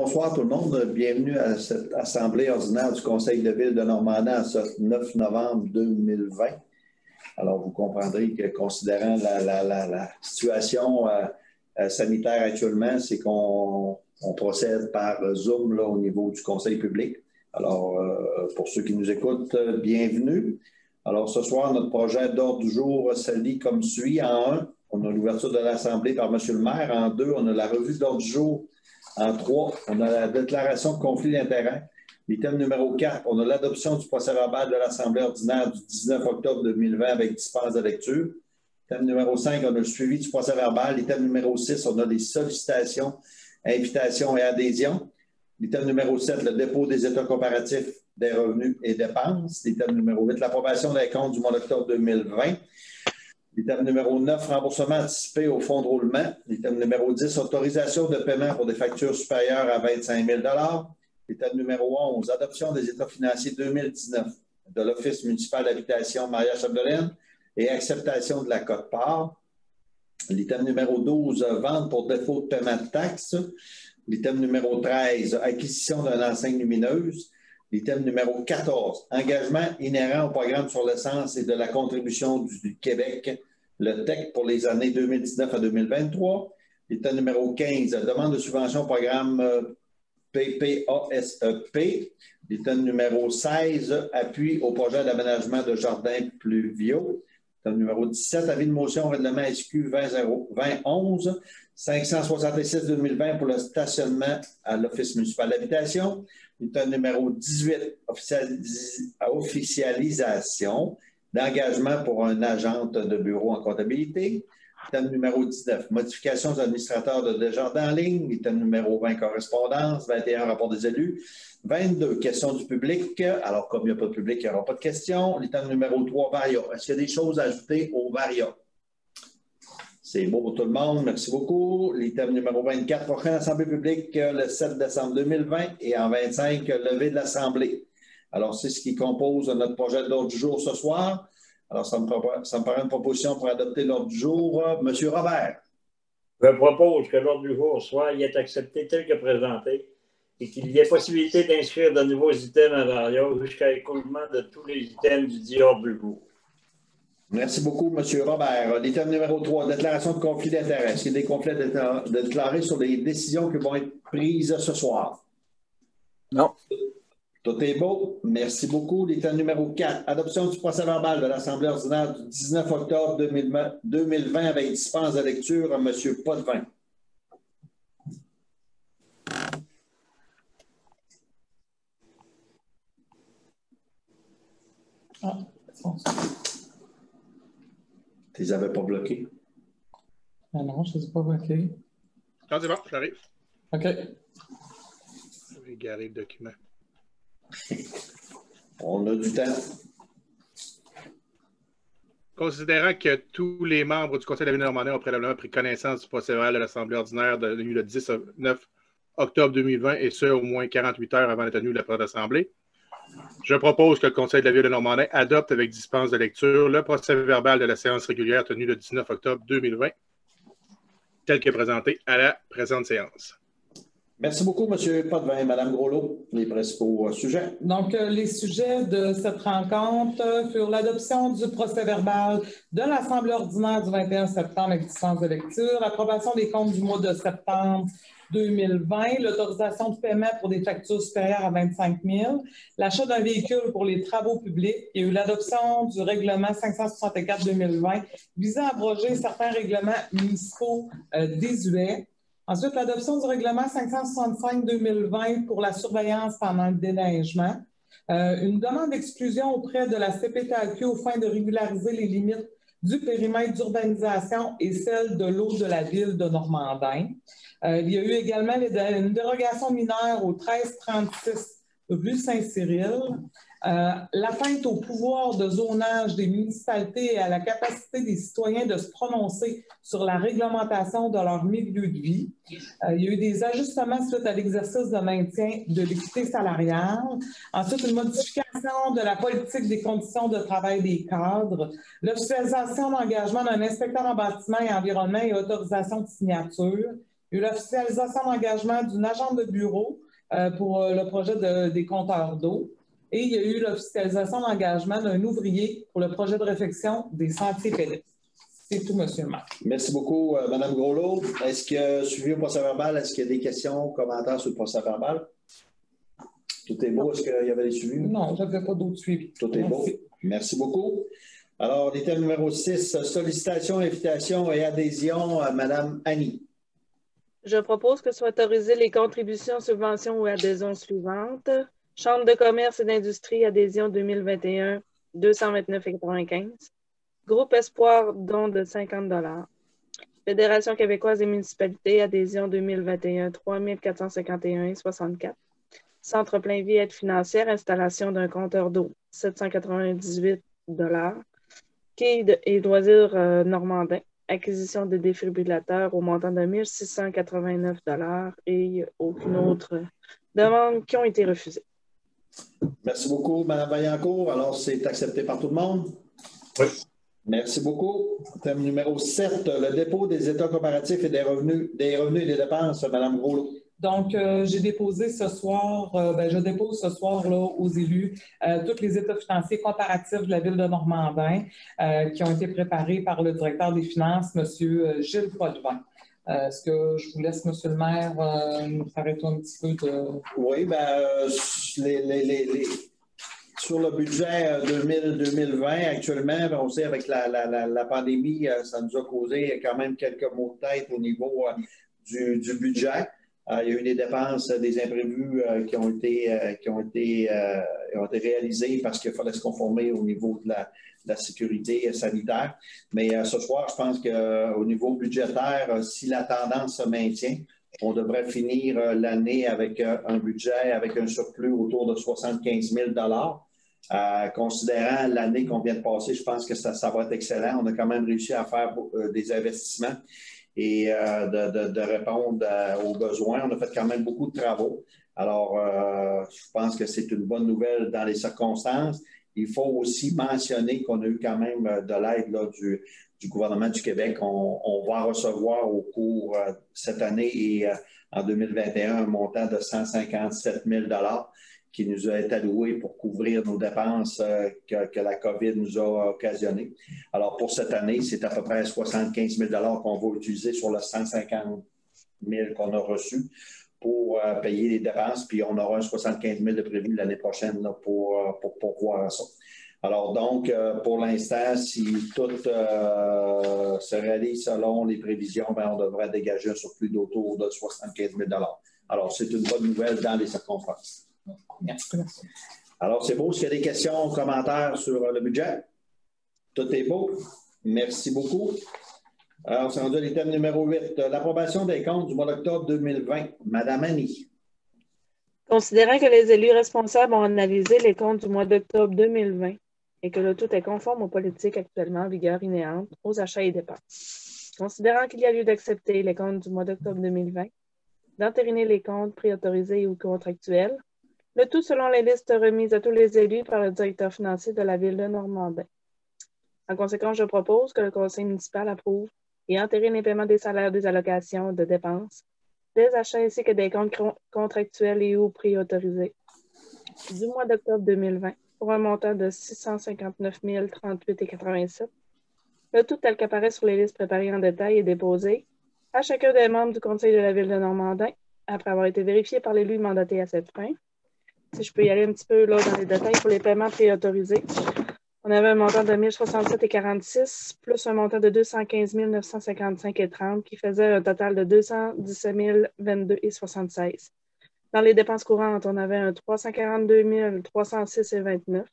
bonsoir tout le monde. Bienvenue à cette assemblée ordinaire du Conseil de ville de Normandie en ce 9 novembre 2020. Alors, vous comprendrez que considérant la situation sanitaire actuellement, c'est qu'on procède par Zoom là, au niveau du Conseil public. Alors, pour ceux qui nous écoutent, bienvenue. Alors, ce soir, notre projet d'ordre du jour se lit comme suit. En 1, on a l'ouverture de l'Assemblée par M. le maire. En 2, on a la revue d'ordre du jour. En 3, on a la déclaration de conflit d'intérêts. L'item numéro 4, on a l'adoption du procès-verbal de l'Assemblée ordinaire du 19 octobre 2020 avec dispense de lecture. L'item numéro 5, on a le suivi du procès-verbal. L'item numéro 6, on a les sollicitations, invitations et adhésions. L'item numéro 7, le dépôt des états comparatifs des revenus et dépenses. L'item numéro 8, l'approbation des comptes du mois d'octobre 2020. L'item numéro 9, remboursement anticipé au fonds de roulement. L'item numéro 10, autorisation de paiement pour des factures supérieures à 25 000 L'item numéro 11, adoption des états financiers 2019 de l'Office municipal d'habitation Maria-Chapdelaine et acceptation de la quote-part. L'item numéro 12, vente pour défaut de paiement de taxes. L'item numéro 13, acquisition d'une enseigne lumineuse. L'item numéro 14, engagement inhérent au programme sur l'essence et de la contribution du Québec, le TEC pour les années 2019 à 2023. L'item numéro 15, demande de subvention au programme PPASEP. L'item numéro 16, appui au projet d'aménagement de jardins pluviaux. L'item numéro 17, avis de motion règlement SQ 2011 566-2020 pour le stationnement à l'Office municipal d'habitation. L'item numéro 18, officialisation d'engagement pour un agente de bureau en comptabilité. L'item numéro 19, modifications aux administrateurs de Desjardins en ligne. L'item numéro 20, correspondance. 21, rapport des élus. 22, questions du public. Alors, comme il n'y a pas de public, il n'y aura pas de questions. L'item numéro 3, varia. Est-ce qu'il y a des choses à ajouter au varia? C'est beau pour tout le monde. Merci beaucoup. L'item numéro 24, prochaine Assemblée publique le 7 décembre 2020 et en 25, levée de l'Assemblée. Alors, c'est ce qui compose notre projet d'ordre du jour ce soir. Alors, ça me paraît une proposition pour adopter l'ordre du jour. Monsieur Robert. Je propose que l'ordre du jour soit il est accepté tel que présenté et qu'il y ait possibilité d'inscrire de nouveaux items à varia jusqu'à l'écoulement de tous les items du dit ordre du jour. Merci beaucoup, M. Robert. L'item numéro 3, déclaration de conflit d'intérêts. Est-ce qu'il y a des conflits déclarés sur les décisions qui vont être prises ce soir? Non. Tout est beau. Merci beaucoup. L'item numéro 4, adoption du procès-verbal de l'Assemblée ordinaire du 19 octobre 2020 avec dispense de lecture à M. Potvin. Ah, Tu les avais pas bloqués? Ah non, je ne les ai pas bloqués. Non, c'est bon, j'arrive. OK. Je vais égarer le document. On a du temps. Considérant que tous les membres du Conseil de la Ville de Normandie ont préalablement pris connaissance du procès-verbal de l'Assemblée ordinaire de le 19 octobre 2020 et ce, au moins 48 heures avant la tenue de la présente Assemblée, je propose que le Conseil de la Ville de Normandie adopte avec dispense de lecture le procès-verbal de la séance régulière tenue le 19 octobre 2020, tel que présenté à la présente séance. Merci beaucoup, M. Potvin. Mme Groslot, les principaux sujets. Donc, les sujets de cette rencontre furent l'adoption du procès-verbal de l'Assemblée ordinaire du 21 septembre avec dispense de lecture, l'approbation des comptes du mois de septembre 2020, l'autorisation de paiement pour des factures supérieures à 25 000, l'achat d'un véhicule pour les travaux publics. Il y a eu l'adoption du règlement 564-2020 visant à abroger certains règlements municipaux désuets. Ensuite, l'adoption du règlement 565-2020 pour la surveillance pendant le déneigement. Une demande d'exclusion auprès de la CPTAQ aux fins de régulariser les limites du périmètre d'urbanisation et celle de l'eau de la ville de Normandin. Il y a eu également une dérogation mineure au 1336 rue Saint-Cyril. L'atteinte au pouvoir de zonage des municipalités et à la capacité des citoyens de se prononcer sur la réglementation de leur milieu de vie. Il y a eu des ajustements suite à l'exercice de maintien de l'équité salariale. Ensuite, une modification de la politique des conditions de travail des cadres. L'officialisation d'engagement d'un inspecteur en bâtiment et environnement et autorisation de signature. Il y a eu l'officialisation d'engagement d'une agente de bureau pour le projet des compteurs d'eau. Et il y a eu l'officialisation d'engagement d'un ouvrier pour le projet de réfection des sentiers pédestres. C'est tout, M. le maire. Merci beaucoup, Mme Groslot. Est-ce que, suivi au procès-verbal, est-ce qu'il y a des questions, commentaires sur le procès-verbal? Tout est beau. Est-ce qu'il y avait des suivis? Non, je n'avais pas d'autres suivis. Tout est beau. Merci beaucoup. Alors, l'item numéro 6, sollicitation, invitation et adhésion à Mme Annie. Je propose que soient autorisées les contributions, subventions ou adhésions suivantes. Chambre de commerce et d'industrie, adhésion 2021, 229,95 $. Groupe Espoir, don de 50 $. Fédération québécoise des municipalités, adhésion 2021, 3451,64 $. Centre Plein Vie, aide financière, installation d'un compteur d'eau, 798 $. Quai et loisirs normandin, acquisition de défibrillateurs au montant de 1 689 $ et aucune autre demande qui ont été refusées. Merci beaucoup, Mme Vaillancourt. Alors, c'est accepté par tout le monde? Oui. Merci beaucoup. Thème numéro 7, le dépôt des états comparatifs et des revenus et des dépenses, Mme Groslot. Donc, j'ai déposé ce soir, je dépose ce soir là, aux élus tous les états financiers comparatifs de la Ville de Normandin qui ont été préparés par le directeur des finances, M. Gilles Potvin. Est-ce que je vous laisse, M. le maire, nous arrêter un petit peu de... Oui, sur le budget 2020, actuellement, on sait avec la pandémie, ça nous a causé quand même quelques maux de tête au niveau du budget. Il y a eu des dépenses, des imprévus qui ont été réalisés parce qu'il fallait se conformer au niveau de la sécurité sanitaire. Mais ce soir, je pense qu'au niveau budgétaire, si la tendance se maintient, on devrait finir l'année avec un budget, avec un surplus autour de 75 000 $. Considérant l'année qu'on vient de passer, je pense que ça va être excellent. On a quand même réussi à faire des investissements et de répondre aux besoins. On a fait quand même beaucoup de travaux. Alors, je pense que c'est une bonne nouvelle dans les circonstances. Il faut aussi mentionner qu'on a eu quand même de l'aide du gouvernement du Québec. On va recevoir au cours de cette année et en 2021 un montant de 157 000 $ qui nous a été alloué pour couvrir nos dépenses que la COVID nous a occasionnées. Alors, pour cette année, c'est à peu près 75 000 $ qu'on va utiliser sur le 150 000 qu'on a reçu pour payer les dépenses, puis on aura un 75 000 de prévu l'année prochaine là, pour voir ça. Alors donc, pour l'instant, si tout se réalise selon les prévisions, on devrait dégager un surplus d'autour de 75 000 $. Alors, c'est une bonne nouvelle dans les circonstances. Merci. Alors, c'est beau. Est-ce qu'il y a des questions, commentaires sur le budget? Tout est beau. Merci beaucoup. Alors, c'est rendu à l'item numéro 8. L'approbation des comptes du mois d'octobre 2020. Madame Annie. Considérant que les élus responsables ont analysé les comptes du mois d'octobre 2020 et que le tout est conforme aux politiques actuellement en vigueur inhérentes aux achats et dépenses. Considérant qu'il y a lieu d'accepter les comptes du mois d'octobre 2020, d'entériner les comptes préautorisés ou contractuels, le tout selon les listes remises à tous les élus par le directeur financier de la Ville de Normandin. En conséquence, je propose que le conseil municipal approuve et entérine les paiements des salaires, des allocations, de dépenses, des achats ainsi que des comptes contractuels et ou préautorisés du mois d'octobre 2020 pour un montant de 659 038,87 $. Le tout tel qu'apparaît sur les listes préparées en détail et déposées à chacun des membres du conseil de la Ville de Normandin après avoir été vérifié par l'élu mandaté à cette fin. Si je peux y aller un petit peu là, dans les détails pour les paiements préautorisés. On avait un montant de 1067,46 $ plus un montant de 215 955,30 $ qui faisait un total de 217 022,76 $. Dans les dépenses courantes, on avait un 342 306,29 $.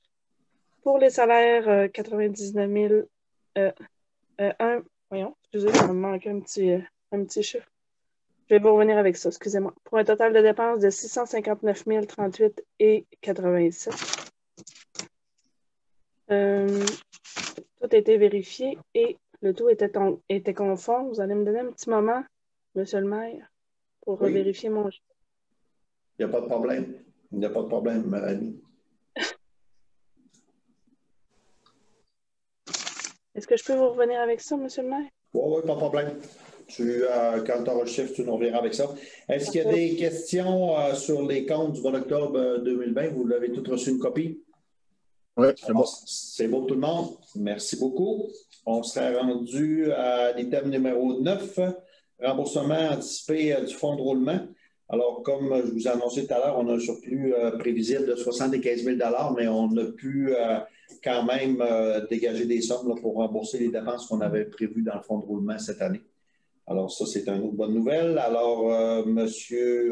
Pour les salaires, 99 000... excusez, il me manque un petit chiffre. Je vais vous revenir avec ça, excusez-moi. Pour un total de dépenses de 659 038,87 $. Tout a été vérifié et le tout était conforme. Vous allez me donner un petit moment, monsieur le maire, pour vérifier mon chiffre. Il n'y a pas de problème. Il n'y a pas de problème, Annie. Est-ce que je peux vous revenir avec ça, monsieur le maire? Oui, pas de problème. Quand tu auras le chiffre, tu nous reviendras avec ça. Est-ce qu'il y a des questions sur les comptes du mois d'octobre 2020? Vous l'avez tous reçu une copie? Oui, c'est bon. C'est beau tout le monde. Merci beaucoup. On serait rendu à l'item numéro 9, remboursement anticipé du fonds de roulement. Alors, comme je vous ai annoncé tout à l'heure, on a un surplus prévisible de 75 000 mais on a pu quand même dégager des sommes là, pour rembourser les dépenses qu'on avait prévues dans le fonds de roulement cette année. Alors, ça, c'est une autre bonne nouvelle. Alors, M.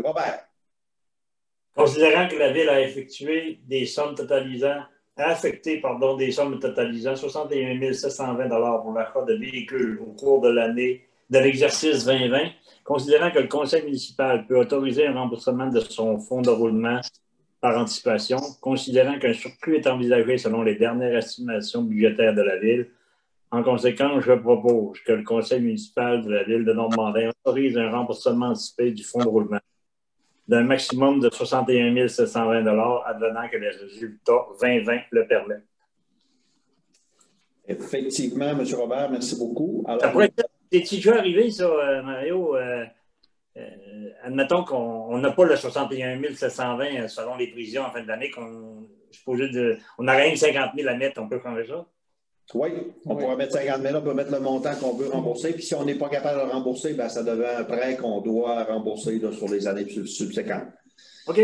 Robert. Considérant que la Ville a effectué des sommes totalisant, des sommes totalisant 61 720 $ pour l'achat de véhicules au cours de l'année de l'exercice 2020, considérant que le Conseil municipal peut autoriser un remboursement de son fonds de roulement par anticipation, considérant qu'un surplus est envisagé selon les dernières estimations budgétaires de la Ville, en conséquence, je propose que le Conseil municipal de la Ville de Normandin autorise un remboursement anticipé du fonds de roulement d'un maximum de 61 720 $ advenant que les résultats 2020 le permettent. Effectivement, M. Robert, merci beaucoup. Alors, c'est-tu déjà arrivé, ça, Mario? Admettons qu'on n'a pas le 61 720 selon les prévisions en fin d'année, on a rien que 50 000 à mettre, on peut changer ça? Oui, on pourra mettre 50 000, on peut mettre le montant qu'on veut rembourser. Puis si on n'est pas capable de le rembourser, bien, ça devient un prêt qu'on doit rembourser là, sur les années subséquentes. OK.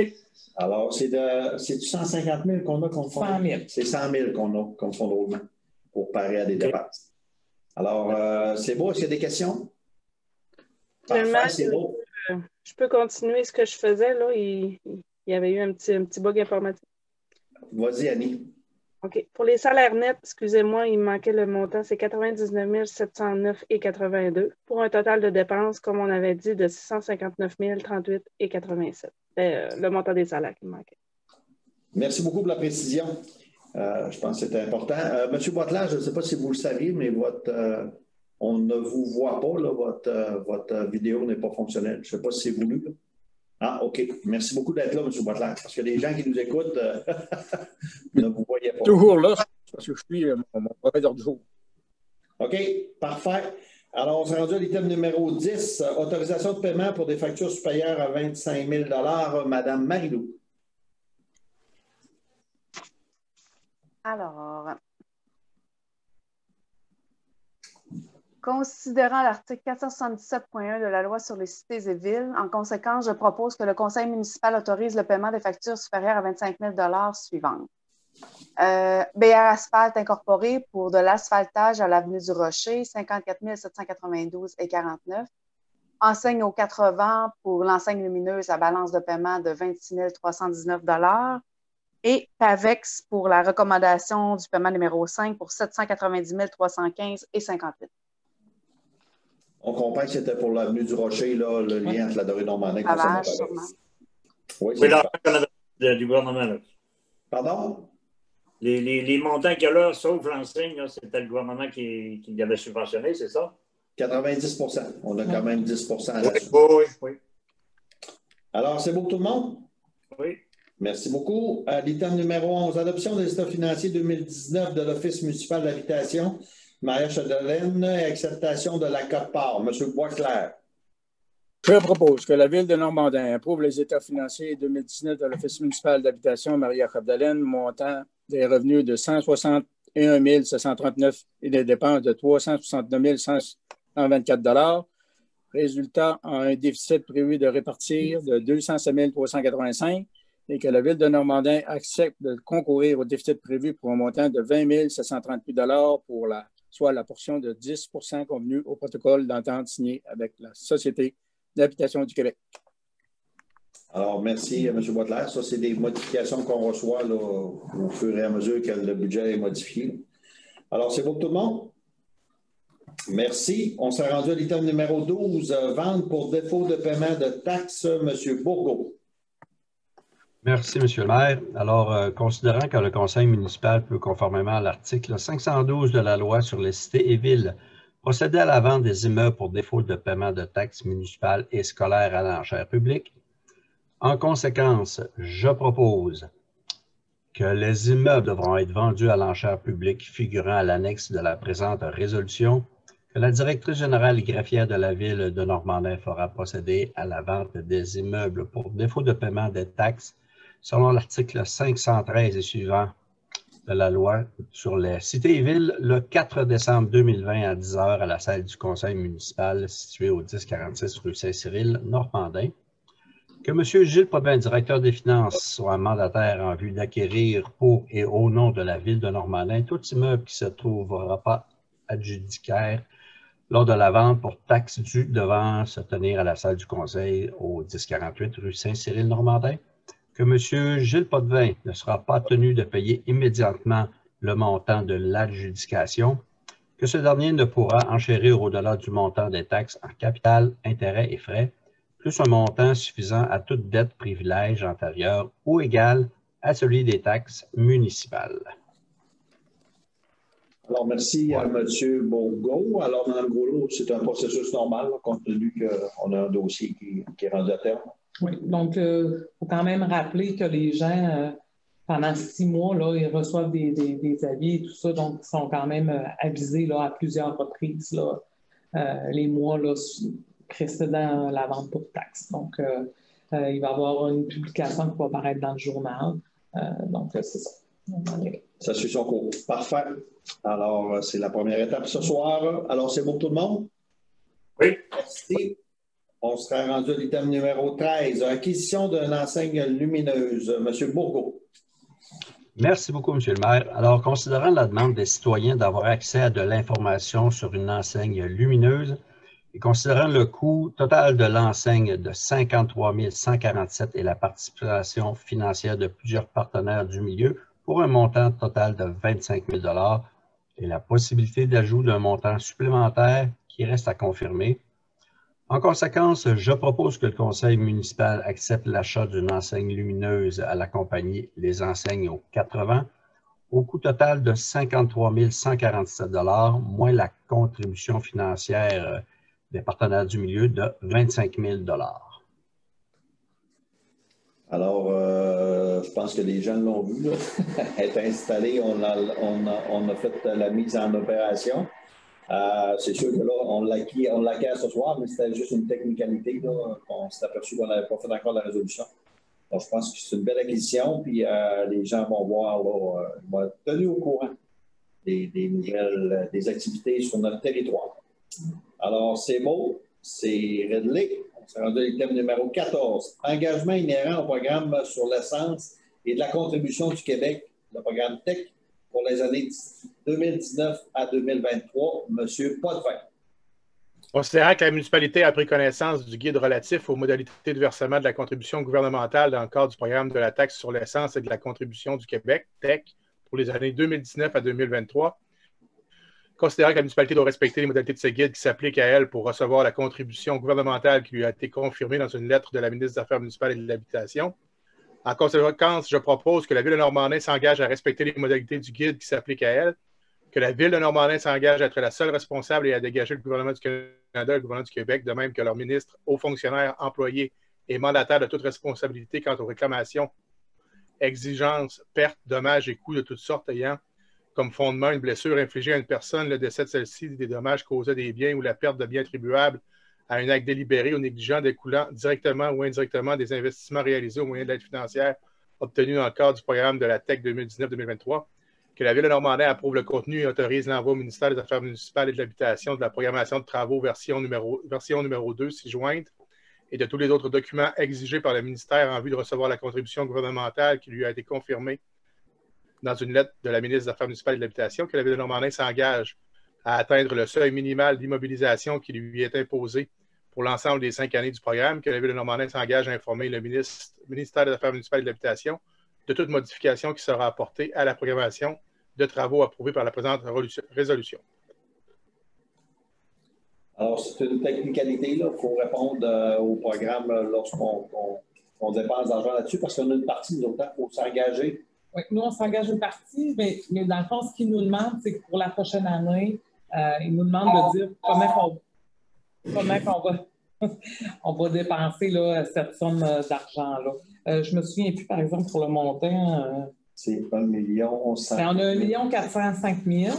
Alors, c'est-tu 150 000 qu'on a comme fonds? 100 000. C'est 100 000 qu'on a comme fonds de roulement pour parer à des dépenses. Alors, c'est beau. Est-ce qu'il y a des questions? Parfait, c'est beau. Je peux continuer ce que je faisais. Là. Il y avait eu un petit bug informatique. Vas-y, Annie. OK. Pour les salaires nets, excusez-moi, il me manquait le montant, c'est 99 709,82 pour un total de dépenses, comme on avait dit, de 659 038,87. C'était le montant des salaires qui me manquait. Merci beaucoup pour la précision. Je pense que c'était important. Monsieur Boitler, je ne sais pas si vous le saviez, mais on ne vous voit pas, là, votre vidéo n'est pas fonctionnelle. Je ne sais pas si c'est voulu. Là. Ah, OK. Merci beaucoup d'être là, M. Boitler, parce que les gens qui nous écoutent ne vous voyaient pas. Toujours là, parce que je suis mon provider du jour. OK, parfait. Alors, on s'est rendu à l'item numéro 10, autorisation de paiement pour des factures supérieures à 25 000 $. Madame Marilou. Alors, considérant l'article 477.1 de la Loi sur les cités et villes, en conséquence, je propose que le Conseil municipal autorise le paiement des factures supérieures à 25 000 $ suivantes. BR Asphalte Incorporé pour de l'asphaltage à l'avenue du Rocher, 54 792,49 $. Enseigne aux 80 pour l'enseigne lumineuse à balance de paiement de 26 319 $. Et PAVEX pour la recommandation du paiement numéro 5 pour 790 315,58 $. On comprend que c'était pour l'avenue du Rocher, là, le lien entre la Dorée Normandin et Oui, l'argent du gouvernement. Là. Pardon? Les montants qu'il y a là, sauf l'enseigne, c'était le gouvernement qui avait subventionné, c'est ça? 90 %. On a quand même 10 % à la suite. Oui. Alors, c'est beau tout le monde? Oui. Merci beaucoup. L'item numéro 11, adoption des états financiers 2019 de l'Office municipal d'habitation, Maria-Chapdelaine, et acceptation de la quote-part. M. Boisclair. Je propose que la Ville de Normandin approuve les états financiers 2019 de l'Office municipal d'habitation Maria-Chapdelaine, montant des revenus de 161 739 et des dépenses de 369 124 $, résultat en un déficit prévu de répartir de 207 385 et que la Ville de Normandin accepte de concourir au déficit prévu pour un montant de 20 738 $ pour soit la portion de 10 % convenue au protocole d'entente signé avec la Société d'habitation du Québec. Alors, merci, M. Boitler. Ça, c'est des modifications qu'on reçoit là, au fur et à mesure que le budget est modifié. Alors, c'est beau pour tout le monde? Merci. On s'est rendu à l'item numéro 12, vente pour défaut de paiement de taxes, M. Bourgault. Merci, M. le maire. Alors, considérant que le conseil municipal peut, conformément à l'article 512 de la loi sur les cités et villes, procéder à la vente des immeubles pour défaut de paiement de taxes municipales et scolaires à l'enchère publique, en conséquence, je propose que les immeubles devront être vendus à l'enchère publique figurant à l'annexe de la présente résolution que la directrice générale et greffière de la Ville de Normandin fera procéder à la vente des immeubles pour défaut de paiement des taxes selon l'article 513 et suivant de la loi sur les cités et villes le 4 décembre 2020 à 10 h à la salle du conseil municipal située au 1046 rue Saint-Cyril, Normandin. Que M. Gilles Potvin, directeur des finances, soit mandataire en vue d'acquérir pour et au nom de la Ville de Normandin tout immeuble qui se trouvera pas adjudicaire lors de la vente pour taxes dues devant se tenir à la salle du conseil au 1048 rue Saint-Cyril, Normandin. Que M. Gilles Potvin ne sera pas tenu de payer immédiatement le montant de l'adjudication, que ce dernier ne pourra enchérir au-delà du montant des taxes en capital, intérêts et frais, plus un montant suffisant à toute dette privilège antérieure ou égal à celui des taxes municipales. Alors, merci à M. Bourgault. Alors, Mme Groslot, c'est un processus normal, compte tenu qu'on a un dossier qui est rendu à terme. Oui, donc il faut quand même rappeler que les gens, pendant 6 mois, là, ils reçoivent des avis et tout ça, donc ils sont quand même avisés là, à plusieurs reprises, là, les mois là, précédant la vente pour taxes. Donc, il va y avoir une publication qui va apparaître dans le journal. Donc, c'est ça. Ça suit son cours. Parfait. Alors, c'est la première étape ce soir. Alors, c'est bon tout le monde? Oui. Merci. On sera rendu à l'item numéro 13, acquisition d'une enseigne lumineuse. M. Bourgault. Merci beaucoup, M. le maire. Alors, considérant la demande des citoyens d'avoir accès à de l'information sur une enseigne lumineuse et considérant le coût total de l'enseigne de 53 147 et la participation financière de plusieurs partenaires du milieu pour un montant total de 25 000 $ et la possibilité d'ajout d'un montant supplémentaire qui reste à confirmer, en conséquence, je propose que le conseil municipal accepte l'achat d'une enseigne lumineuse à la compagnie Les Enseignes aux 80 au coût total de 53 147 $ moins la contribution financière des partenaires du milieu de 25 000 $. Alors, je pense que les gens l'ont vu. Là. Elle est installée, on a fait la mise en opération. C'est sûr que là, on l'acquiert ce soir, mais c'était juste une technicalité. Là, on s'est aperçu qu'on n'avait pas fait encore la résolution. Donc, je pense que c'est une belle acquisition, puis les gens vont voir, là, ils vont être tenus au courant des nouvelles, des activités sur notre territoire. Alors, c'est beau, c'est réglé. On s'est rendu à l'item numéro 14. Engagement inhérent au programme sur l'essence et de la contribution du Québec, le programme TEC, pour les années 2019 à 2023, M. Potvin. Considérant que la municipalité a pris connaissance du guide relatif aux modalités de versement de la contribution gouvernementale dans le cadre du programme de la taxe sur l'essence et de la contribution du Québec, TEC, pour les années 2019 à 2023, considérant que la municipalité doit respecter les modalités de ce guide qui s'appliquent à elle pour recevoir la contribution gouvernementale qui lui a été confirmée dans une lettre de la ministre des Affaires municipales et de l'Habitation, en conséquence, je propose que la Ville de Normandin s'engage à respecter les modalités du guide qui s'appliquent à elle, que la Ville de Normandin s'engage à être la seule responsable et à dégager le gouvernement du Canada et le gouvernement du Québec, de même que leurs ministres, hauts fonctionnaires, employés et mandataires de toute responsabilité quant aux réclamations, exigences, pertes, dommages et coûts de toutes sortes ayant comme fondement une blessure infligée à une personne, le décès de celle-ci, des dommages causés des biens ou la perte de biens attribuables à un acte délibéré ou négligent découlant directement ou indirectement des investissements réalisés au moyen de l'aide financière obtenue dans le cadre du programme de la TEC 2019-2023, que la Ville de Normandin approuve le contenu et autorise l'envoi au ministère des Affaires municipales et de l'Habitation de la programmation de travaux version numéro 2 ci-jointe et de tous les autres documents exigés par le ministère en vue de recevoir la contribution gouvernementale qui lui a été confirmée dans une lettre de la ministre des Affaires municipales et de l'Habitation, que la Ville de Normandin s'engage à atteindre le seuil minimal d'immobilisation qui lui est imposé pour l'ensemble des 5 années du programme, que la Ville de Normandin s'engage à informer le ministère des Affaires municipales et de l'Habitation de toute modification qui sera apportée à la programmation de travaux approuvés par la présente résolution. Alors, c'est une technicalité. Il faut répondre au programme lorsqu'on dépense d'argent là-dessus, parce qu'on a une partie, nous autres, il faut s'engager. Oui, nous, on s'engage une partie, mais dans le fond, ce qu'ils nous demandent, c'est que pour la prochaine année, ils nous demandent de dire comment on va dépenser là, cette somme d'argent-là. Je me souviens plus, par exemple, pour le montant. C'est 1 million. On a 1 405 000.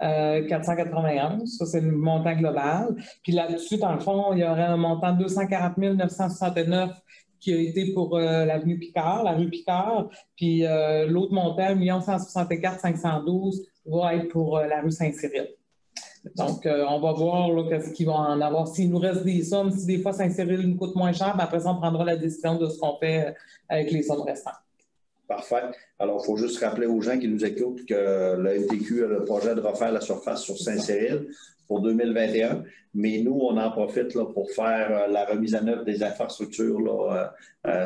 491. Ça, c'est le montant global. Puis là-dessus, dans le fond, il y aurait un montant de 240 969 qui a été pour l'avenue Picard, la rue Picard. Puis l'autre montant, 1 164 512, va être pour la rue Saint-Cyril. Donc, on va voir ce qu'ils vont en avoir. S'il nous reste des sommes, si des fois Saint-Cyril nous coûte moins cher, bien, après ça, on prendra la décision de ce qu'on fait avec les sommes restantes. Parfait. Alors, il faut juste rappeler aux gens qui nous écoutent que la MTQ a le projet de refaire la surface sur Saint-Cyril pour 2021, mais nous, on en profite là, pour faire la remise à neuf des infrastructures là,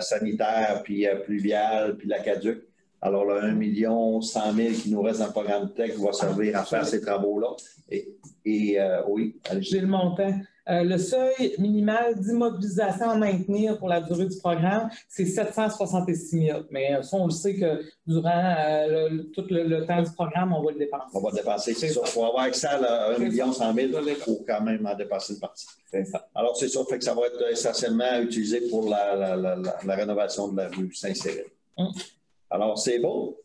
sanitaires, puis pluviales, puis l'aqueduc. Alors, le 1 100 000 qui nous reste dans le programme TEC va servir à faire ces travaux-là. Oui, allez. J'ai le montant. Le seuil minimal d'immobilisation à maintenir pour la durée du programme, c'est 766 000. Mais ça, on le sait que durant tout le temps du programme, on va le dépenser. On va le dépenser, c'est ça. Il faut avoir accès à 1 100 000 pour quand même en dépasser une partie. C'est ça. Alors, c'est ça. Fait que ça va être essentiellement utilisé pour la rénovation de la rue Saint-Cyril. Alors, c'est beau.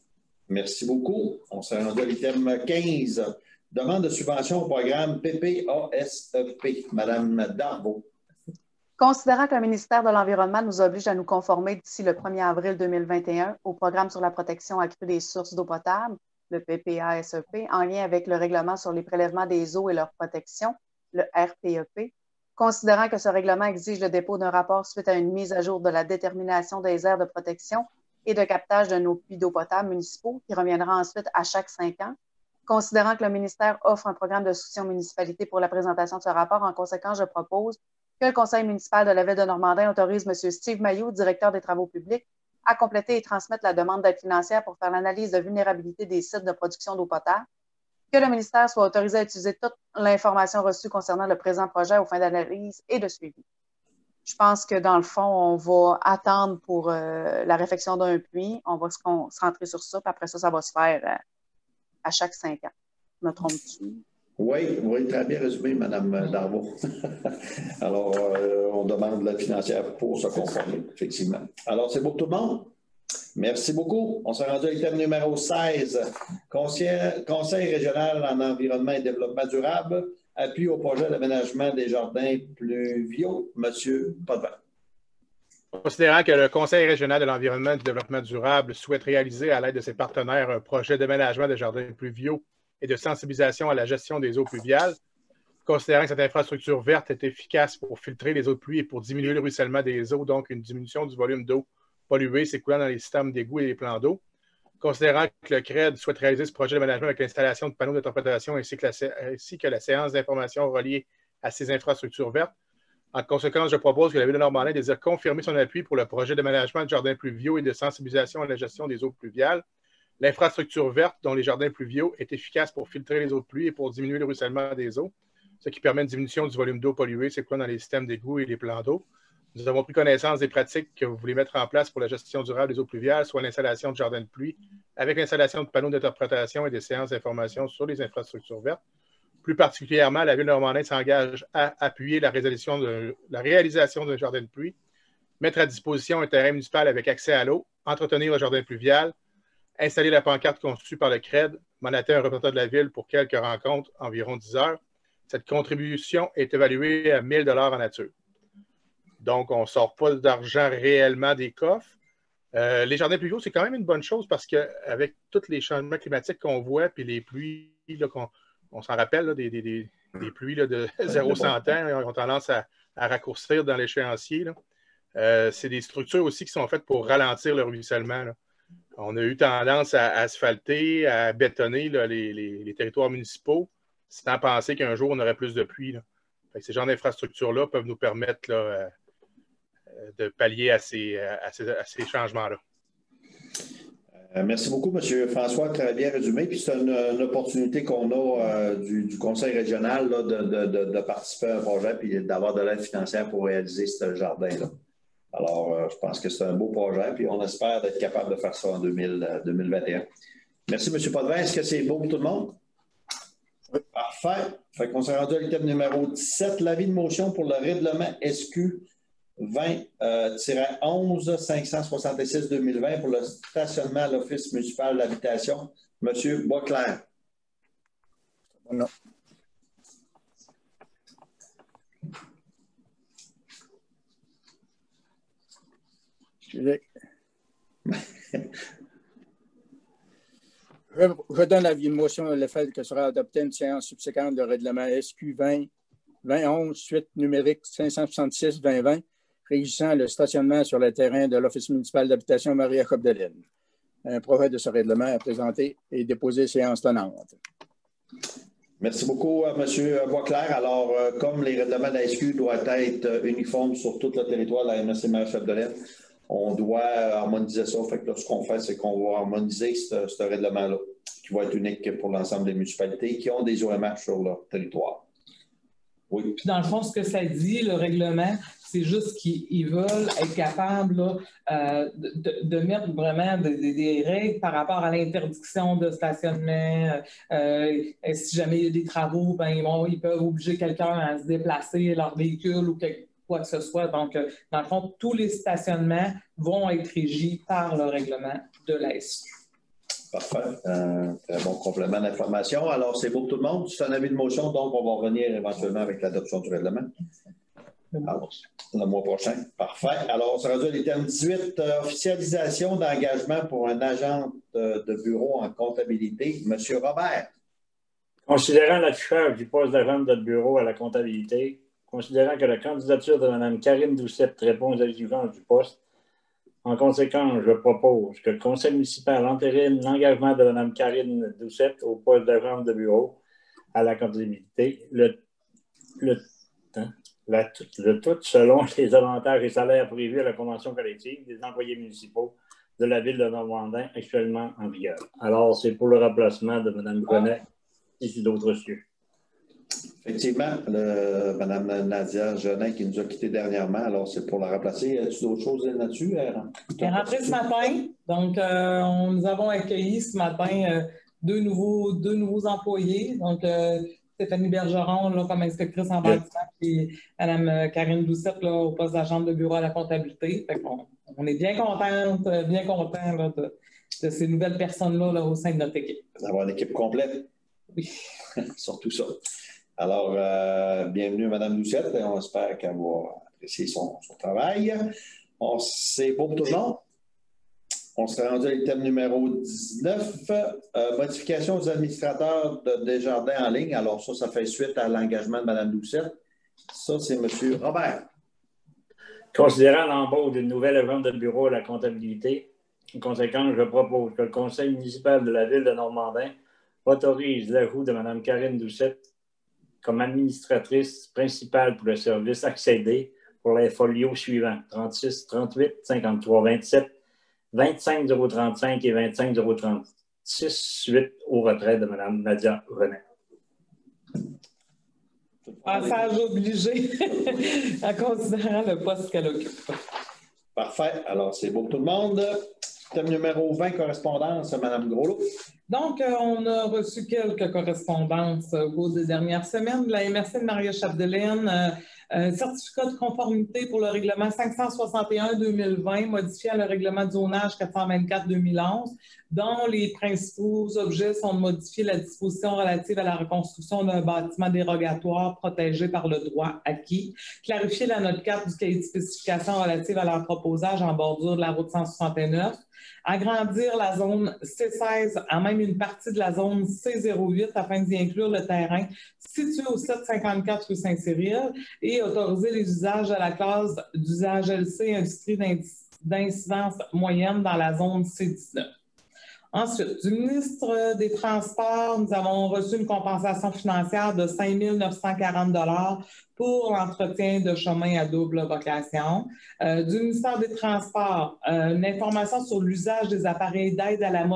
Merci beaucoup. On se rend à l'item 15. Demande de subvention au programme PPASEP. Madame Darvaux. Considérant que le ministère de l'Environnement nous oblige à nous conformer d'ici le 1er avril 2021 au programme sur la protection accrue des sources d'eau potable, le PPASEP, en lien avec le règlement sur les prélèvements des eaux et leur protection, le RPEP, considérant que ce règlement exige le dépôt d'un rapport suite à une mise à jour de la détermination des aires de protection et de captage de nos puits d'eau potable municipaux, qui reviendra ensuite à chaque 5 ans, considérant que le ministère offre un programme de soutien aux municipalités pour la présentation de ce rapport, en conséquence, je propose que le conseil municipal de la Ville de Normandin autorise M. Steve Mailloux, directeur des travaux publics, à compléter et transmettre la demande d'aide financière pour faire l'analyse de vulnérabilité des sites de production d'eau potable, que le ministère soit autorisé à utiliser toute l'information reçue concernant le présent projet aux fins d'analyse et de suivi. Je pense que dans le fond, on va attendre pour la réfection d'un puits, on va se concentrer sur ça, puis après ça, ça va se faire à chaque 5 ans. Me trompe-tu? Oui, très bien résumé, Mme Darvaux. Alors, on demande l'aide financière pour se conformer, effectivement. Alors, c'est beau tout le monde? Merci beaucoup. On s'est rendu à l'item numéro 16. Conseil régional en environnement et développement durable, appui au projet d'aménagement des jardins pluviaux. Monsieur Potvin. Considérant que le Conseil régional de l'environnement et du développement durable souhaite réaliser à l'aide de ses partenaires un projet d'aménagement des jardins pluviaux et de sensibilisation à la gestion des eaux pluviales, considérant que cette infrastructure verte est efficace pour filtrer les eaux de pluie et pour diminuer le ruissellement des eaux, donc une diminution du volume d'eau polluée s'écoulant dans les systèmes d'égouts et les plans d'eau, considérant que le CRED souhaite réaliser ce projet d'aménagement avec l'installation de panneaux d'interprétation ainsi que la séance d'information reliée à ces infrastructures vertes. En conséquence, je propose que la Ville de Normandin désire confirmer son appui pour le projet d'aménagement de jardins pluviaux et de sensibilisation à la gestion des eaux pluviales. L'infrastructure verte, dont les jardins pluviaux, est efficace pour filtrer les eaux de pluie et pour diminuer le ruissellement des eaux, ce qui permet une diminution du volume d'eau polluée s'écoulant dans les systèmes d'égouts et les plans d'eau. Nous avons pris connaissance des pratiques que vous voulez mettre en place pour la gestion durable des eaux pluviales, soit l'installation de jardins de pluie, avec l'installation de panneaux d'interprétation et des séances d'information sur les infrastructures vertes. Plus particulièrement, la Ville de Normandin s'engage à appuyer la réalisation d'un jardin de pluie, mettre à disposition un terrain municipal avec accès à l'eau, entretenir le jardin pluvial, installer la pancarte conçue par le CRED, mandater un représentant de la Ville pour quelques rencontres, environ 10 heures. Cette contribution est évaluée à 1 000 $ en nature. Donc, on ne sort pas d'argent réellement des coffres. Les jardins pluviaux, c'est quand même une bonne chose parce qu'avec tous les changements climatiques qu'on voit, puis les pluies, on s'en rappelle, là, des pluies là, de 0-100 ans, ont tendance à raccourcir dans l'échéancier. C'est des structures aussi qui sont faites pour ralentir le ruissellement. Là. On a eu tendance à asphalter, à bétonner là, les territoires municipaux, sans penser qu'un jour, on aurait plus de pluie. Là. Fait que ces genres d'infrastructures-là peuvent nous permettre là, de pallier à ces changements-là. Merci beaucoup, M. François. Très bien résumé. Puis c'est une opportunité qu'on a du Conseil régional là, de participer à un projet et d'avoir de l'aide financière pour réaliser ce jardin-là. Alors, je pense que c'est un beau projet, puis on espère être capable de faire ça en 2021. Merci, M. Potvin. Est-ce que c'est beau pour tout le monde? Oui. Parfait. Fait qu'on s'est rendu à l'item numéro 17, l'avis de motion pour le règlement SQ 20-11-566-2020 pour le stationnement à l'Office municipal d'habitation. M. Boisclair. Non. Je donne la motion le fait que sera adopté une séance subséquente de règlement SQ 2011, suite numérique 566-2020, régissant le stationnement sur le terrain de l'Office municipal d'habitation Marie-Jacob-Delaine. Un projet de ce règlement est présenté et déposé séance tenante. Merci beaucoup, M. Boisclair. Alors, comme les règlements de la SQ doivent être uniformes sur tout le territoire de la MRC Marie-Jacob-Delaine, on doit harmoniser ça. Fait que là, ce qu'on fait, c'est qu'on va harmoniser ce règlement-là, qui va être unique pour l'ensemble des municipalités qui ont des OMH sur leur territoire. Oui. Puis dans le fond, ce que ça dit, le règlement, c'est juste qu'ils veulent être capables là, de mettre vraiment des règles par rapport à l'interdiction de stationnement. Si jamais il y a des travaux, ben, ils peuvent obliger quelqu'un à se déplacer leur véhicule ou quoi que ce soit. Donc, dans le fond, tous les stationnements vont être régis par le règlement de la SQ. Parfait. Très bon complément d'information. Alors, c'est pour tout le monde. C'est un avis de motion, donc on va revenir éventuellement avec l'adoption du règlement. Alors, le mois prochain. Parfait. Alors, on se rendu à l'item 18, officialisation d'engagement pour un agent de bureau en comptabilité. Monsieur Robert. Considérant l'affichage du poste d'agent de bureau à la comptabilité, considérant que la candidature de Mme Karine Doucette répond aux exigences du poste, en conséquence, je propose que le conseil municipal entérine l'engagement de Mme Karine Doucette au poste d'agent de bureau à la comptabilité, le tout selon les avantages et salaires prévus à la convention collective des employés municipaux de la ville de Normandin actuellement en vigueur. Alors, c'est pour le remplacement de Mme Grenet et d'autres cieux. Effectivement, Mme Nadia Genin qui nous a quittés dernièrement, alors c'est pour la remplacer. As-tu d'autres choses là-dessus? Elle est rentrée ce matin, donc nous avons accueilli ce matin deux nouveaux employés. Donc, Stéphanie Bergeron là, comme inspectrice en bâtiment, et Mme Karine Doucette là, au poste d'agente de bureau à la comptabilité. Fait on est bien contents là, de ces nouvelles personnes-là là, au sein de notre équipe. D'avoir une équipe complète. Oui. Surtout ça. Alors, bienvenue Mme Doucette et on espère qu'elle va apprécier son travail. C'est beau pour tout le monde. On se rendu à l'item numéro 19, modification aux administrateurs de Desjardins en ligne. Alors ça fait suite à l'engagement de Mme Doucette. Ça, c'est M. Robert. Considérant l'embauche d'une nouvelle agente de bureau à la comptabilité, en conséquence, je propose que le conseil municipal de la ville de Normandin autorise l'ajout de Mme Karine Doucette comme administratrice principale pour le service accédé pour les folios suivants 36, 38, 53, 27, 25 035 et 25 036 suite au retrait de Mme Nadia René. Passage obligé en considérant le poste qu'elle occupe. Parfait. Alors, c'est beau pour tout le monde. Thème numéro 20, correspondance, Mme Groslot. Donc, on a reçu quelques correspondances au cours des dernières semaines de la MRC de Marie-Jacob-Delaine. Certificat de conformité pour le règlement 561-2020, modifiant le règlement de zonage 424-2011, dont les principaux objets sont de modifier la disposition relative à la reconstruction d'un bâtiment dérogatoire protégé par le droit acquis, clarifier la note 4 du cahier de spécification relative à leur proposage en bordure de la route 169, agrandir la zone C16 à même une partie de la zone C08 afin d'y inclure le terrain situé au 754 rue Saint-Cyril et autoriser les usages de la classe d'usage LC industrie d'incidence moyenne dans la zone C19. Ensuite, du ministre des Transports, nous avons reçu une compensation financière de 5 940 $ pour l'entretien de chemins à double vocation. Du ministère des Transports, une information sur l'usage des appareils d'aide à la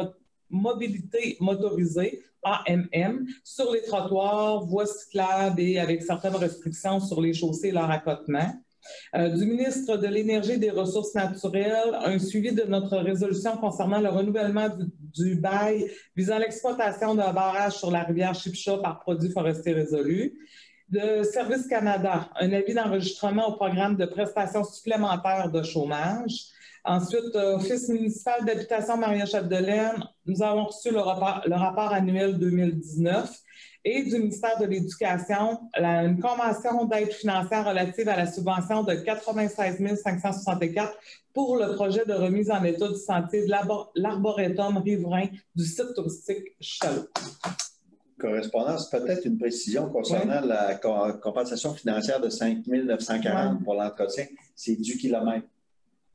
mobilité motorisée, AMM, sur les trottoirs, voies cyclables et avec certaines restrictions sur les chaussées et leur accotement. Du ministre de l'Énergie et des Ressources naturelles, un suivi de notre résolution concernant le renouvellement du bail visant l'exploitation d'un barrage sur la rivière Chipcha par produits forestiers résolus. De Service Canada, un avis d'enregistrement au programme de prestations supplémentaires de chômage. Ensuite, Office municipal d'habitation Marie-Jacob-Delaine, nous avons reçu le rapport annuel 2019 et du ministère de l'Éducation une convention d'aide financière relative à la subvention de 96 564 pour le projet de remise en état du sentier de l'Arboretum riverain du site touristique Chaloux. Correspondance, peut-être une précision concernant la compensation financière de 5 940 pour l'entretien. C'est du kilomètre.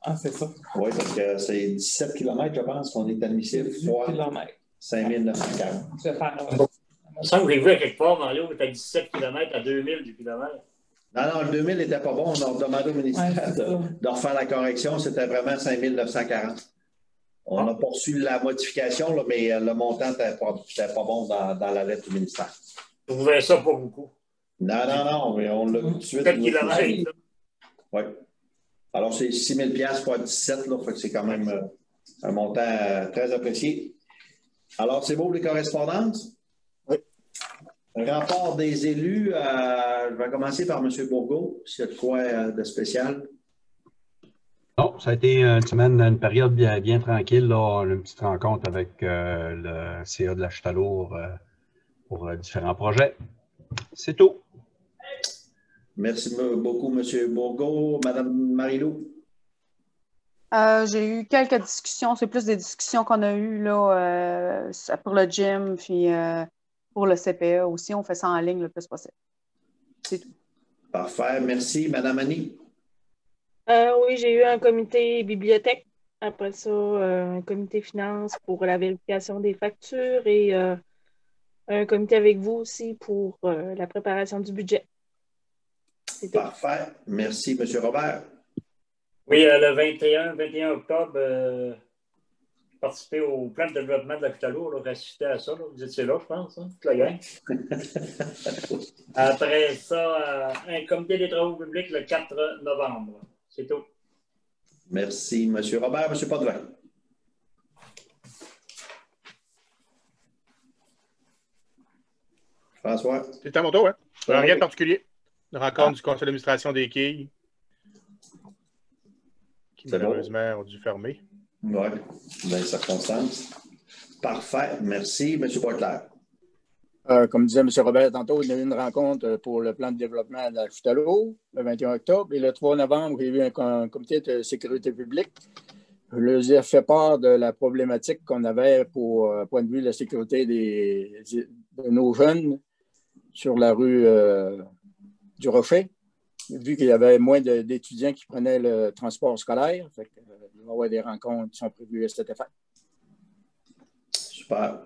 Ah, c'est ça. Oui, parce que c'est 17 km, je pense, qu'on est admissible. 5 940. Je vais faire. Il me semble que j'ai vu à quelque part dans l'eau, tu as 17 km à 2000 du kilomètre. Non, le 2000 n'était pas bon. On a demandé au ministère de refaire la correction. C'était vraiment 5 940. On a poursuivi la modification, là, mais le montant n'était pas bon dans la lettre du ministère. Vous voulez ça pas beaucoup? Non, mais on l'a vu tout de suite. 4 km. Oui. Alors, c'est 6 000 $ pour 17, là, fait que c'est quand même un montant très apprécié. Alors, c'est beau les correspondances? Oui. Rapport des élus, je vais commencer par M. Bourgault, s'il y a de quoi de spécial. Non, ça a été une période bien tranquille. Là. On a une petite rencontre avec le CA de la Chutalour pour différents projets. C'est tout. Merci beaucoup, M. Bourgault. Mme Marie-Lou? J'ai eu quelques discussions. C'est plus des discussions qu'on a eues là, pour le gym, puis pour le CPE aussi. On fait ça en ligne le plus possible. C'est tout. Parfait. Merci. Mme Annie? Oui, j'ai eu un comité bibliothèque. Après ça, un comité finance pour la vérification des factures et un comité avec vous aussi pour la préparation du budget. Parfait. Merci, M. Robert. Oui, le 21 octobre, participé au plan de développement de la Chutalour, assister à ça. Là. Vous étiez là, je pense, hein, toute la gang. Après ça, un comité des travaux publics le 4 novembre. C'est tout. Merci, M. Robert. M. Potvin. François. C'est à mon tour, hein? Rien de particulier. Une rencontre du conseil d'administration des quilles qui malheureusement ont dû fermer. Oui, dans les circonstances. Parfait. Merci. M. Boitler. Comme disait M. Robert tantôt, il y a eu une rencontre pour le plan de développement de la Chutalour le 21 octobre et le 3 novembre, il y a eu un comité de sécurité publique. Je leur ai fait part de la problématique qu'on avait pour point de vue de la sécurité de nos jeunes sur la rue du Rocher, vu qu'il y avait moins d'étudiants qui prenaient le transport scolaire. Fait que, il va y avoir des rencontres qui sont prévues à cet effet. Super.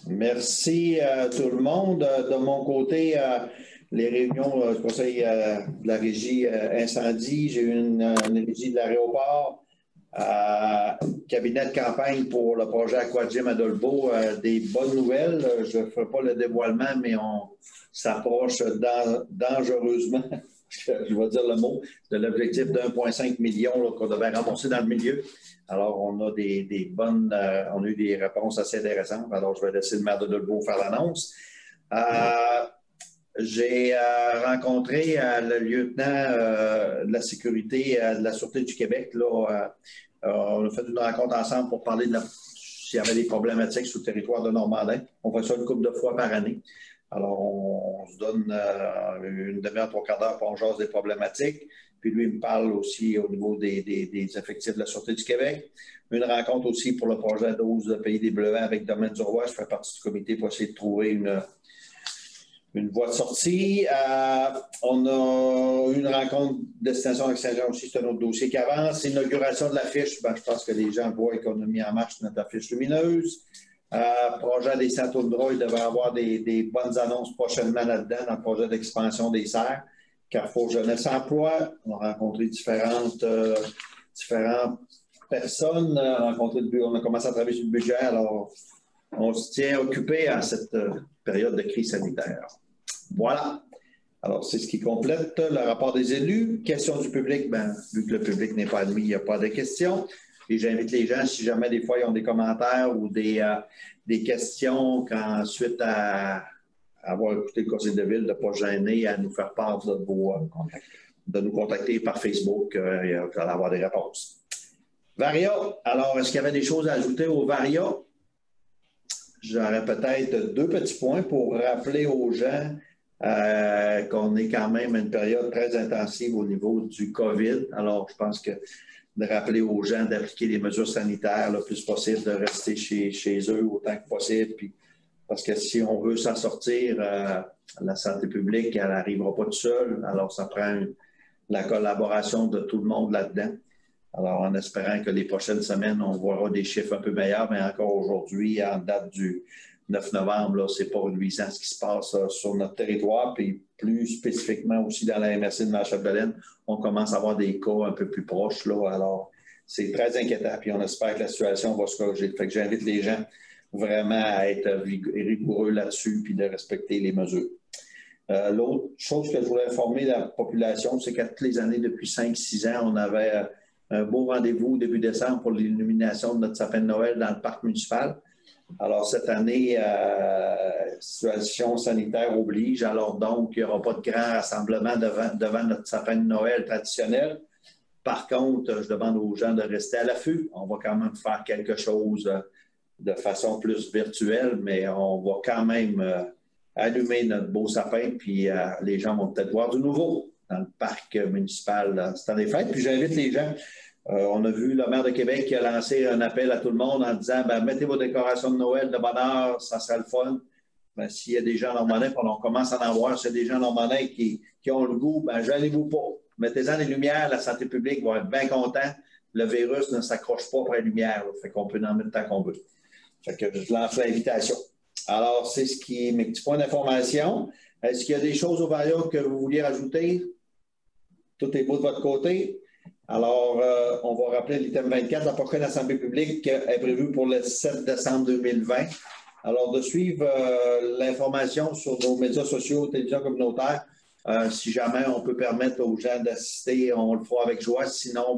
Merci à tout le monde. De mon côté, les réunions du conseil de la régie incendie, j'ai eu une régie de l'aéroport, cabinet de campagne pour le projet Aquagym à Dolbeau. Des bonnes nouvelles. Je ne ferai pas le dévoilement, mais on s'approche dangereusement, je vais dire le mot, de l'objectif de 1,5 million qu'on devait rembourser dans le milieu. Alors, on a on a eu des réponses assez intéressantes. Alors, je vais laisser le maire de Dolbeau faire l'annonce. J'ai rencontré le lieutenant de la sécurité de la Sûreté du Québec. Là, on a fait une rencontre ensemble pour parler s'il y avait des problématiques sur le territoire de Normandin. On fait ça une couple de fois par année. Alors, on se donne une demi-heure, 3/4 d'heure pour on jase des problématiques. Puis lui, il me parle aussi au niveau des effectifs de la Sûreté du Québec. Une rencontre aussi pour le projet 12 Pays des Bleuets avec Domaine du Roy. Je fais partie du comité pour essayer de trouver une voie de sortie. On a eu une rencontre destination extérieure aussi, c'est un autre dossier qui avance. L'inauguration de l'affiche, je pense que les gens voient qu'on a mis en marche notre affiche lumineuse. Projet des Saint-Audroy, il devrait y avoir des bonnes annonces prochainement là-dedans dans le projet d'expansion des serres. Carrefour Jeunesse Emploi. On a rencontré différentes personnes. On a commencé à travailler sur le budget. Alors, on se tient occupé à cette période de crise sanitaire. Voilà. Alors, c'est ce qui complète le rapport des élus. Questions du public, bien, vu que le public n'est pas admis, il n'y a pas de questions. Et j'invite les gens, si jamais des fois ils ont des commentaires ou des questions, suite à avoir écouté le conseil de ville, de ne pas gêner à nous faire part de nous contacter par Facebook. Vous allez avoir des réponses. Varia. Alors, est-ce qu'il y avait des choses à ajouter au Varia? j'aurais peut-être 2 petits points pour rappeler aux gens qu'on est quand même à une période très intensive au niveau du COVID. Alors, je pense que de rappeler aux gens d'appliquer les mesures sanitaires le plus possible, de rester chez eux autant que possible. Puis, parce que si on veut s'en sortir, la santé publique, elle n'arrivera pas toute seule. Alors, ça prend la collaboration de tout le monde là-dedans. Alors, en espérant que les prochaines semaines, on verra des chiffres un peu meilleurs, mais encore aujourd'hui, en date du 9 novembre, ce n'est pas reluisant ce qui se passe sur notre territoire. Puis plus spécifiquement aussi dans la MRC de Mère-Chapdelaine, on commence à avoir des cas un peu plus proches. Là. Alors, c'est très inquiétant. Puis on espère que la situation va se corriger. Fait que j'invite les gens vraiment à être rigoureux là-dessus puis de respecter les mesures. L'autre chose que je voulais informer la population, c'est qu'à toutes les années, depuis 5-6 ans, on avait un beau rendez-vous début décembre pour l'illumination de notre sapin de Noël dans le parc municipal. Alors, cette année, situation sanitaire oblige. Alors, donc, il n'y aura pas de grand rassemblement devant notre sapin de Noël traditionnel. Par contre, je demande aux gens de rester à l'affût. On va quand même faire quelque chose de façon plus virtuelle, mais on va quand même allumer notre beau sapin, puis les gens vont peut-être voir du nouveau dans le parc municipal ce temps des fêtes. Puis j'invite les gens. On a vu le maire de Québec qui a lancé un appel à tout le monde en disant mettez vos décorations de Noël de bonne heure, ça sera le fun. S'il y a des gens normandais, on commence à en voir, s'il y a des gens normandais qui ont le goût, gênez-vous pas. Mettez-en des lumières, la santé publique va être bien content. Le virus ne s'accroche pas après les lumières, fait qu'on peut en mettre tant qu'on veut. Fait que je lance l'invitation. Alors, c'est ce qui est mes petits points d'information. Est-ce qu'il y a des choses au variable que vous vouliez rajouter? Tout est beau de votre côté. Alors, on va rappeler l'item 24. La prochaine Assemblée publique est prévue pour le 7 décembre 2020. Alors, de suivre l'information sur nos médias sociaux, télévision communautaire. Si jamais on peut permettre aux gens d'assister, on le fera avec joie. Sinon,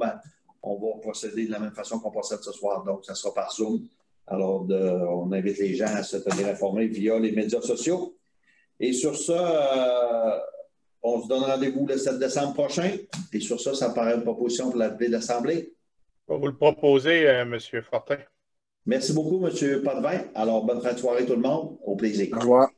on va procéder de la même façon qu'on procède ce soir. Donc, ça sera par Zoom. Alors, on invite les gens à se tenir informés via les médias sociaux. Et sur ça, on se donne rendez-vous le 7 décembre prochain. Et sur ça, ça me paraît une proposition pour la levée de l'Assemblée. On va vous le proposer, M. Fortin. Merci beaucoup, M. Potvin. Alors, bonne fin de soirée tout le monde. Au plaisir. Au revoir.